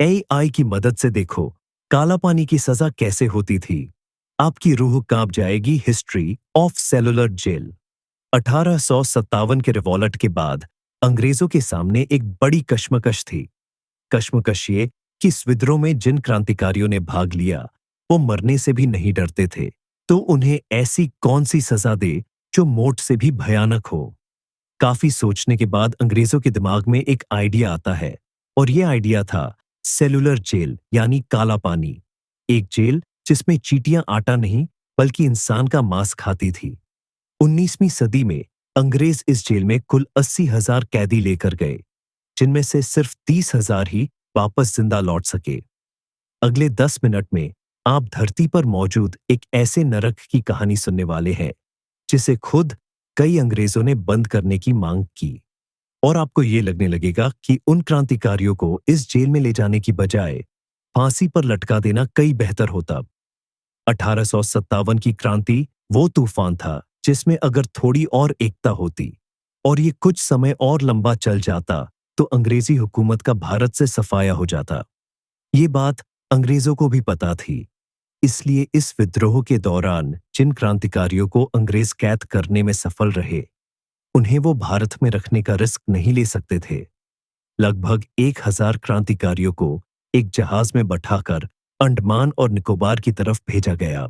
AI की मदद से देखो काला पानी की सजा कैसे होती थी। आपकी रूह कांप जाएगी। History of cellular jail. 1857 के रिवॉल्ट के बाद अंग्रेजों के सामने एक बड़ी कश्मकश थी। कश्मकश ये कि इस विद्रोह में जिन क्रांतिकारियों ने भाग लिया वो मरने से भी नहीं डरते थे, तो उन्हें ऐसी कौन सी सजा दे जो मौत से भी भयानक हो। काफी सोचने के बाद अंग्रेजों के दिमाग में एक आइडिया आता है, और ये आइडिया था सेलुलर जेल यानी काला पानी। एक जेल जिसमें चींटियां आटा नहीं बल्कि इंसान का मांस खाती थी। 19वीं सदी में अंग्रेज इस जेल में कुल 80,000 कैदी लेकर गए, जिनमें से सिर्फ 30,000 ही वापस जिंदा लौट सके। अगले 10 मिनट में आप धरती पर मौजूद एक ऐसे नरक की कहानी सुनने वाले हैं जिसे खुद कई अंग्रेजों ने बंद करने की मांग की। और आपको ये लगने लगेगा कि उन क्रांतिकारियों को इस जेल में ले जाने की बजाय फांसी पर लटका देना कई बेहतर होता। 1857 की क्रांति वो तूफान था जिसमें अगर थोड़ी और एकता होती और ये कुछ समय और लंबा चल जाता तो अंग्रेजी हुकूमत का भारत से सफाया हो जाता। ये बात अंग्रेजों को भी पता थी। इसलिए इस विद्रोह के दौरान जिन क्रांतिकारियों को अंग्रेज कैद करने में सफल रहे, उन्हें वो भारत में रखने का रिस्क नहीं ले सकते थे। लगभग 1,000 क्रांतिकारियों को एक जहाज में बैठाकर अंडमान और निकोबार की तरफ भेजा गया।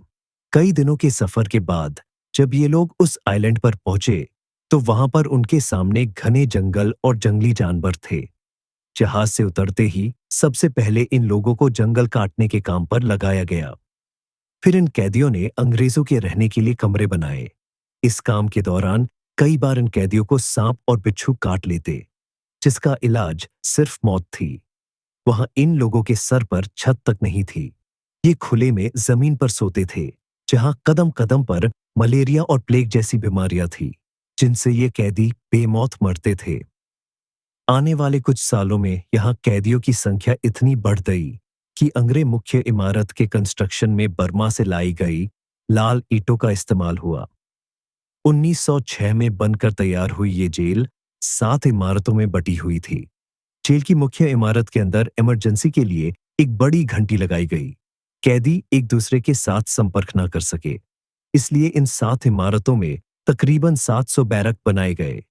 कई दिनों के सफर के बाद जब ये लोग उस आइलैंड पर पहुंचे तो वहां पर उनके सामने घने जंगल और जंगली जानवर थे। जहाज से उतरते ही सबसे पहले इन लोगों को जंगल काटने के काम पर लगाया गया। फिर इन कैदियों ने अंग्रेजों के रहने के लिए कमरे बनाए। इस काम के दौरान कई बार इन कैदियों को सांप और बिच्छू काट लेते, जिसका इलाज सिर्फ मौत थी। वहां इन लोगों के सर पर छत तक नहीं थी। ये खुले में जमीन पर सोते थे, जहां कदम कदम पर मलेरिया और प्लेग जैसी बीमारियां थी, जिनसे ये कैदी बेमौत मरते थे। आने वाले कुछ सालों में यहाँ कैदियों की संख्या इतनी बढ़ गई कि अंग्रेज मुख्य इमारत के कंस्ट्रक्शन में बर्मा से लाई गई लाल ईंटों का इस्तेमाल हुआ। 1906 में बनकर तैयार हुई ये जेल 7 इमारतों में बटी हुई थी। जेल की मुख्य इमारत के अंदर इमरजेंसी के लिए एक बड़ी घंटी लगाई गई। कैदी एक दूसरे के साथ संपर्क न कर सके, इसलिए इन 7 इमारतों में तकरीबन 700 बैरक बनाए गए।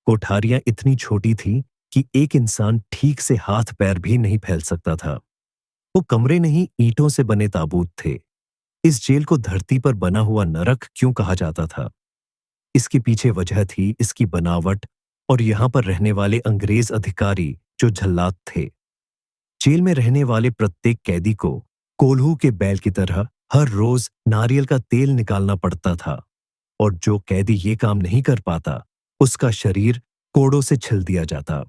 कोठारियां इतनी छोटी थीं कि एक इंसान ठीक से हाथ पैर भी नहीं फैल सकता था। वो कमरे नहीं, ईंटों से बने ताबूत थे। इस जेल को धरती पर बना हुआ नरक क्यों कहा जाता था? इसके पीछे वजह थी इसकी बनावट और यहाँ पर रहने वाले अंग्रेज अधिकारी जो झल्लाद थे। जेल में रहने वाले प्रत्येक कैदी को कोल्हू के बैल की तरह हर रोज नारियल का तेल निकालना पड़ता था, और जो कैदी ये काम नहीं कर पाता उसका शरीर कोड़ों से छिल दिया जाता।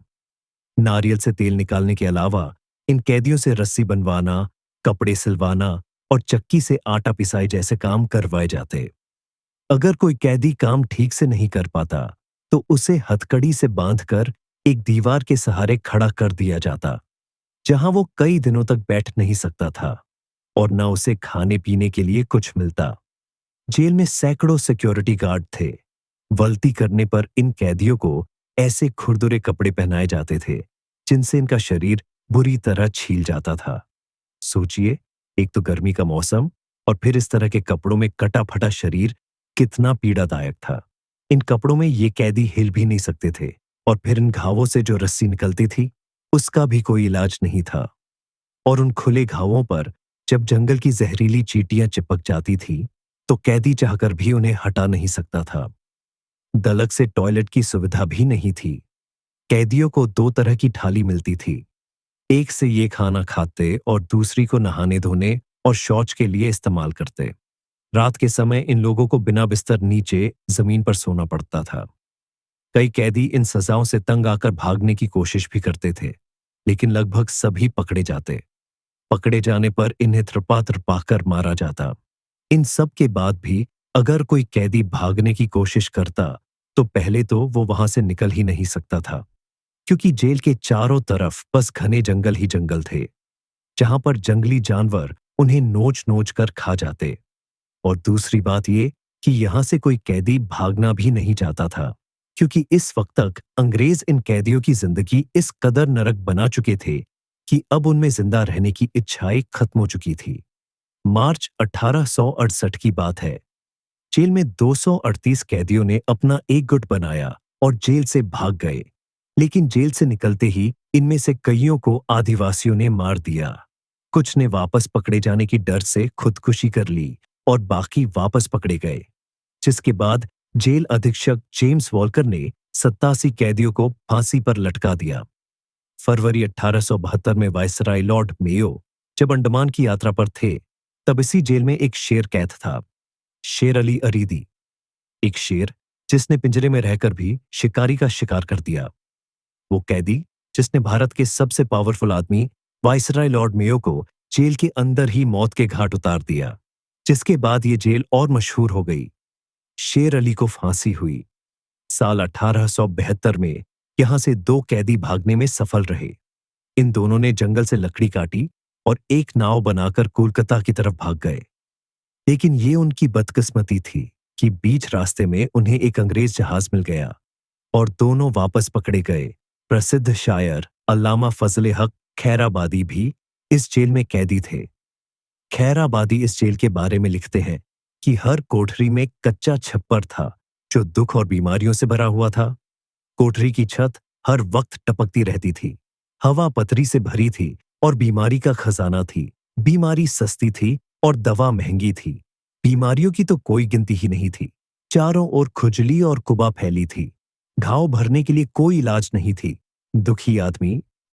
नारियल से तेल निकालने के अलावा इन कैदियों से रस्सी बनवाना, कपड़े सिलवाना और चक्की से आटा पिसाई जैसे काम करवाए जाते। अगर कोई कैदी काम ठीक से नहीं कर पाता तो उसे हथकड़ी से बांधकर एक दीवार के सहारे खड़ा कर दिया जाता, जहां वो कई दिनों तक बैठ नहीं सकता था और न उसे खाने पीने के लिए कुछ मिलता। जेल में सैकड़ों सिक्योरिटी गार्ड थे। गलती करने पर इन कैदियों को ऐसे खुरदुरे कपड़े पहनाए जाते थे जिनसे इनका शरीर बुरी तरह छील जाता था। सोचिए, एक तो गर्मी का मौसम और फिर इस तरह के कपड़ों में कटा फटा शरीर कितना पीड़ादायक था। इन कपड़ों में ये कैदी हिल भी नहीं सकते थे, और फिर इन घावों से जो रस्सी निकलती थी उसका भी कोई इलाज नहीं था। और उन खुले घावों पर जब जंगल की जहरीली चींटियां चिपक जाती थी तो कैदी चाहकर भी उन्हें हटा नहीं सकता था। दलक से टॉयलेट की सुविधा भी नहीं थी। कैदियों को 2 तरह की थाली मिलती थी। एक से ये खाना खाते और दूसरी को नहाने धोने और शौच के लिए इस्तेमाल करते। रात के समय इन लोगों को बिना बिस्तर नीचे जमीन पर सोना पड़ता था। कई कैदी इन सजाओं से तंग आकर भागने की कोशिश भी करते थे, लेकिन लगभग सभी पकड़े जाते। पकड़े जाने पर इन्हें थ्रपा थ्रपा कर मारा जाता। इन सब के बाद भी अगर कोई कैदी भागने की कोशिश करता तो पहले तो वो वहां से निकल ही नहीं सकता था, क्योंकि जेल के चारों तरफ बस घने जंगल ही जंगल थे, जहां पर जंगली जानवर उन्हें नोच नोच कर खा जाते। और दूसरी बात ये कि यहां से कोई कैदी भागना भी नहीं चाहता था, क्योंकि इस वक्त तक अंग्रेज इन कैदियों की जिंदगी इस कदर नरक बना चुके थे कि अब उनमें जिंदा रहने की इच्छाएं खत्म हो चुकी थी। मार्च 1868 की बात है। जेल में 238 कैदियों ने अपना एक गुट बनाया और जेल से भाग गए। लेकिन जेल से निकलते ही इनमें से कईयों को आदिवासियों ने मार दिया। कुछ ने वापस पकड़े जाने की डर से खुदकुशी कर ली और बाकी वापस पकड़े गए, जिसके बाद जेल अधीक्षक जेम्स वॉलकर ने 87 कैदियों को फांसी पर लटका दिया। फरवरी 1872 में वायसराय लॉर्ड मेयो जब अंडमान की यात्रा पर थे, तब इसी जेल में एक शेर कैद था, शेर अली अरीदी। एक शेर जिसने पिंजरे में रहकर भी शिकारी का शिकार कर दिया। वो कैदी जिसने भारत के सबसे पावरफुल आदमी वायसराय लॉर्ड मेयो को जेल के अंदर ही मौत के घाट उतार दिया, जिसके बाद ये जेल और मशहूर हो गई। शेर अली को फांसी हुई। साल 1872 में यहां से दो कैदी भागने में सफल रहे। इन दोनों ने जंगल से लकड़ी काटी और एक नाव बनाकर कोलकाता की तरफ भाग गए। लेकिन ये उनकी बदकिस्मती थी कि बीच रास्ते में उन्हें एक अंग्रेज जहाज मिल गया और दोनों वापस पकड़े गए। प्रसिद्ध शायर अल्लामा फजले हक खैराबादी भी इस जेल में कैदी थे। खैराबादी इस जेल के बारे में लिखते हैं कि हर कोठरी में कच्चा छप्पर था जो दुख और बीमारियों से भरा हुआ था। कोठरी की छत हर वक्त टपकती रहती थी, हवा पतरी से भरी थी और बीमारी का खजाना थी। बीमारी सस्ती थी और दवा महंगी थी। बीमारियों की तो कोई गिनती ही नहीं थी। चारों ओर खुजली और कुबा फैली थी। घाव भरने के लिए कोई इलाज नहीं थी। दुखी आदमी